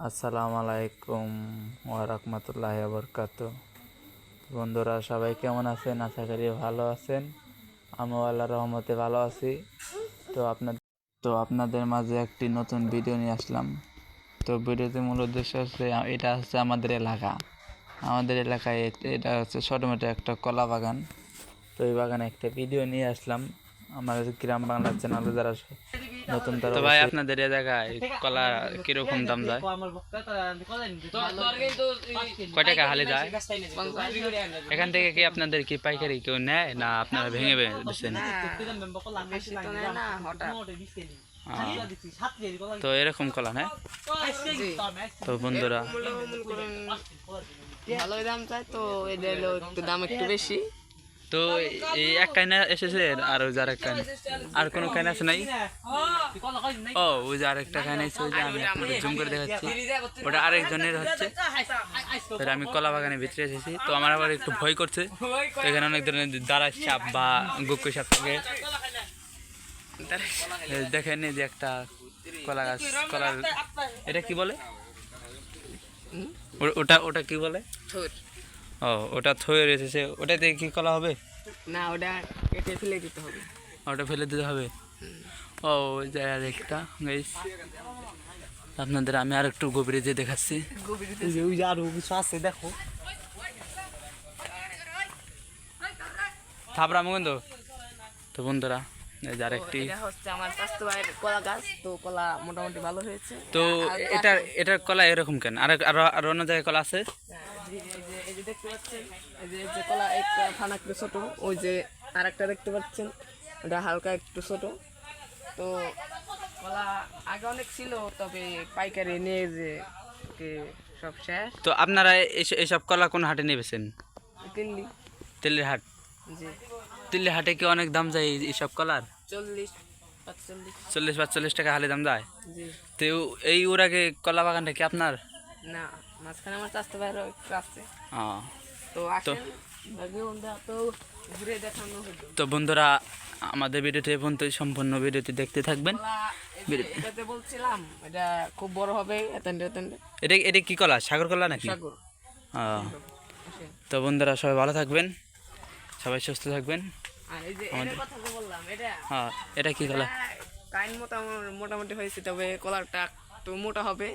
আসসালামু আলাইকুম ওয়া রাহমাতুল্লাহি ওয়া বারাকাতুহু। বন্ধুরা সবাই কেমন আছেন? আশা করি ভালো আছেন। আমিও আল্লাহর রহমতে ভালো আছি। তো আপনাদের মাঝে একটি নতুন ভিডিও নিয়ে আসলাম। তো ভিডিওতে মূল উদ্দেশ্য হচ্ছে এটা হচ্ছে আমাদের এলাকায় এটা হচ্ছে ছোটোমেটো একটা কলা বাগান। তো এই বাগানে একটা ভিডিও নিয়ে আসলাম। আমাদের গ্রাম বাংলার চ্যানেলে যারা নতুন তারা তো ভাই আপনাদের এ জায়গায় কলা কিরকম দাম যায়? কয় টাকা হালি যায়? এখান থেকে কি আপনাদের কি পাইকারি কেউ নেয় না আপনারা ভেঙে বেচেন? তো এরকম কলা নেয়। তো বন্ধুরা ভালোই দাম চাই তো এদের একটু দাম একটু বেশি। তো এই এক কাইনা এসেছে আর ওই যার এক কাইনা আর কোনো কাইনা আছে নাই? ও ওই যে আরেকটা কাইনা এসে ওই যে আমি আপনাদের জুম করে দেখাচ্ছি, ওটা আরেকজনের হচ্ছে। আমি কলা বাগানের ভিতরে এসেছি, তো আমার আবার একটু ভয় করছে। তো এখানে অনেক ধরনের দাঁড়ার সাপ বা গুক্কু সাপ থাকে। দেখেন এই যে একটা কলা গাছ, কলার এটা কি বলে? ওটা ওটা কি বলে? ও ওটা থয়ে রয়েছে, ওটাতে কি কলা হবে না? ওটা কেটে ফেলে দিতে হবে। ওটা ফেলে দিতে হবে। ও যাই আর একটা গাইস, আপনাদের আমি আর একটু গভীরে যে দেখাচ্ছি। ওই যে আরো কিছু আছে দেখো। থাপড়া মুগন্ধ। তো বন্ধুরা এই যে আরেকটি, এটা হচ্ছে আমার স্বাস্থ্য ভাইয়ের কলা গাছ, তো কলা মোটামুটি ভালো হয়েছে। তো এটার কলা এরকম কেন? আর আর অন্য জায়গায় কলা আছে? এই যে দেখতে পাচ্ছেন, এই যে কলা একটা ফানা একটু ছোট, ওই যে আরেকটা দেখতে পাচ্ছেন ওটা হালকা একটু ছোট। তো কলা আগে অনেক ছিল, তবে পাইকারি নিয়ে যে সব শেষ। তো আপনারা এইসব কলা কোন হাটে নেবেছেন? দিল্লি। তেলের হাট। জি। তেলের হাটে কি অনেক দাম যায় এইসব কলার? 40-45 টাকা হালে দাম যায়। জি। তো এই ওর আগে কলা বাগানটা কি আপনার? না, মাঝখানে আমার স্বাস্থ্য ভাইয়ের একটু আছে। তো আসেন তো ঘুরে দেখানো হলো। তো বন্ধুরা আমাদের ভিডিওটি এই পর্যন্তই, সম্পূর্ণ ভিডিওটি দেখতে থাকবেন। এটাতে বলছিলাম এটা খুব বড় হবে। এটা এটা কি কলা? সাগর কলা নাকি? সাগর। তো বন্ধুরা সবাই ভালো থাকবেন, সবাই সুস্থ থাকবেন। আর এই যে এর কথা যে বললাম, হ্যাঁ, এটা কি কলা? কাইন মোটামুটি হয়েছে, তবে কলারটা একটু মোটা হবে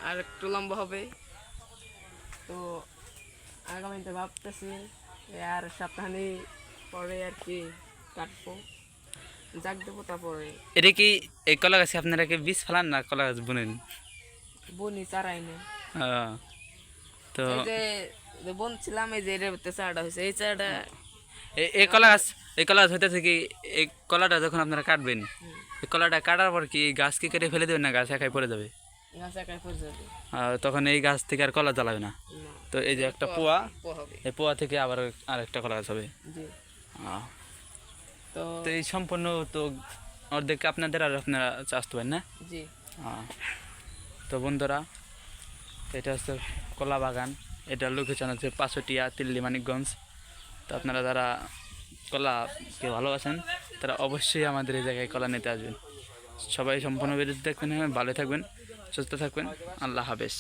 আর একটু লম্বা হবে। তো আগামীতে ভাবতেছি আর সপ্তাহানি পরে আর কি কাটবো, জাগ দেবো, তারপরে। এটা কি এই কলা গাছে আপনারা কি বীজ ফেলান না কলা গাছ বুনেন? বনি চারাই নেই। তো এই যে বলছিলাম, এই যে এর ভিতরে চারাটা হয়েছে, এই চারাটা এই কলা গাছ হইতেছে কি, এই কলাটা যখন আপনারা কাটবেন, এই কলাটা কাটার পর কি এই গাছ কি কেটে ফেলে দেবেন না গাছ একাই পড়ে যাবে? গাছ একাই পড়ে যাবে। তখন এই গাছ থেকে আর কলা জ্বালাবে না। তো এই যে একটা পোয়া, হবে। এই পোয়া থেকে আবার আরেকটা কলা গাছ হবে। জি। তো এই সম্পূর্ণ তো অর্ধেক আপনাদের আর আপনারা চাষ পাবেন না? জি। তো বন্ধুরা এটা হচ্ছে কলা বাগান, এটা লোকেশন হচ্ছে পাঁচটিয়া, দিল্লি, মানিকগঞ্জ। তো আপনারা যারা কলাকে ভালোবাসেন তারা অবশ্যই আমাদের এই জায়গায় কলা নিতে আসবেন। সবাই সম্পূর্ণ ভিডিও দেখবেন, ভালো থাকবেন, সুস্থ থাকবেন। আল্লাহ হাফেজ।